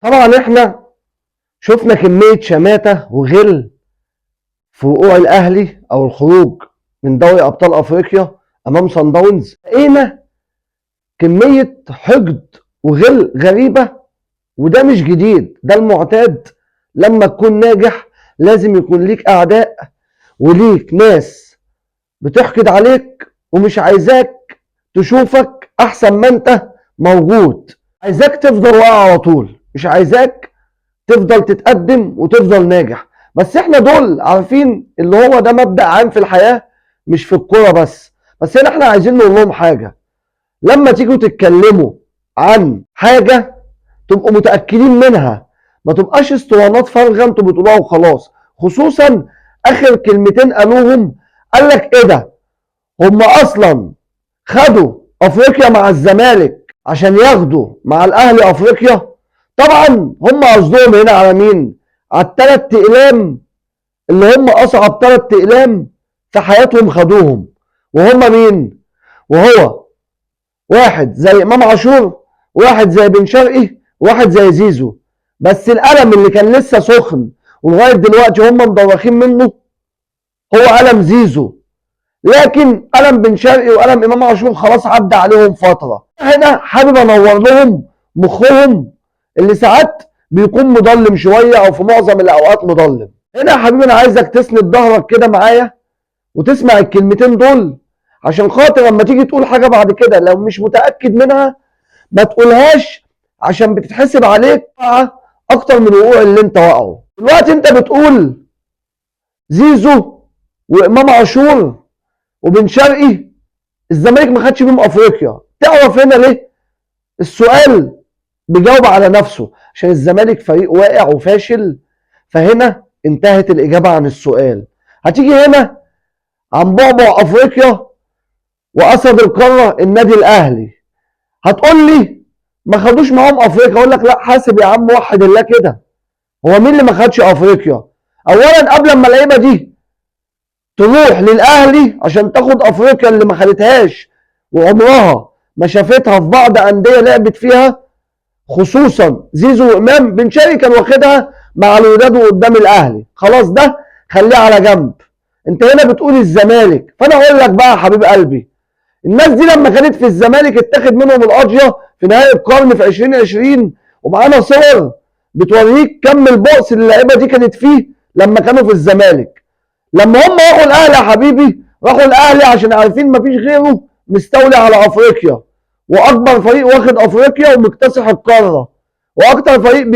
طبعا احنا شفنا كمية شماتة وغل في وقوع الاهلي او الخروج من دوري ابطال افريقيا امام صن داونز. لقينا كمية حقد وغل غريبة، وده مش جديد، ده المعتاد. لما تكون ناجح لازم يكون ليك اعداء وليك ناس بتحقد عليك ومش عايزاك تشوفك احسن ما انت موجود، عايزاك تفضل واقع على طول، مش عايزاك تفضل تتقدم وتفضل ناجح. بس احنا دول عارفين اللي هو ده مبدأ عام في الحياة، مش في الكورة بس هنا احنا عايزين نقول لهم حاجة. لما تيجوا تتكلموا عن حاجة تبقوا متأكدين منها، ما تبقاش اسطوانات فارغة انتوا بتقولوها وخلاص. خصوصا اخر كلمتين قالوهم، قال لك ايه ده، هم اصلا خدوا افريقيا مع الزمالك عشان ياخدوا مع الاهلي افريقيا؟ طبعا هم قصدهم هنا على مين؟ على الثلاث اقلام اللي هم اصعب ثلاث اقلام في حياتهم خدوهم. وهم مين؟ وهو واحد زي امام عاشور، واحد زي بن شرقي، واحد زي زيزو. بس القلم اللي كان لسه سخن ولغايه دلوقتي هم مدوخين منه هو قلم زيزو، لكن قلم بن شرقي وقلم امام عاشور خلاص عدى عليهم فتره. هنا حابب انور لهم مخهم اللي ساعات بيكون مضلم شويه او في معظم الاوقات مضلم. هنا يا حبيبي انا عايزك تسند ظهرك كده معايا وتسمع الكلمتين دول، عشان خاطر لما تيجي تقول حاجه بعد كده لو مش متاكد منها ما تقولهاش، عشان بتتحسب عليك اكتر من الوقوع اللي انت وقعه. دلوقتي انت بتقول زيزو وامام عاشور وبن شرقي الزمالك ما خدش بيهم افريقيا. تعرف هنا ليه؟ السؤال بيجاوب على نفسه، عشان الزمالك فريق واقع وفاشل، فهنا انتهت الاجابه عن السؤال. هتيجي هنا عن بعبع افريقيا واسد القاره النادي الاهلي، هتقول لي ما خدوش معاهم افريقيا. اقول لك لا، حاسب يا عم، وحد الله كده، هو مين اللي ما خدش افريقيا؟ اولا قبل ما اللعيبه دي تروح للاهلي عشان تاخد افريقيا اللي ما خدتهاش وعمرها ما شافتها في بعض انديه لعبت فيها، خصوصا زيزو وامام، بن شرقي كان واخدها مع الوداد وقدام الاهلي، خلاص ده خليه على جنب. انت هنا بتقول الزمالك، فانا اقول لك بقى يا حبيب قلبي، الناس دي لما كانت في الزمالك اتاخد منهم القضيه في نهايه القرن في 2020، ومعانا صور بتوريك كم البؤس اللي اللعيبه دي كانت فيه لما كانوا في الزمالك. لما هم راحوا الاهلي يا حبيبي، راحوا الاهلي عشان عارفين مفيش غيره مستولي على افريقيا، واكبر فريق واخد افريقيا ومكتسح القاره، واكتر فريق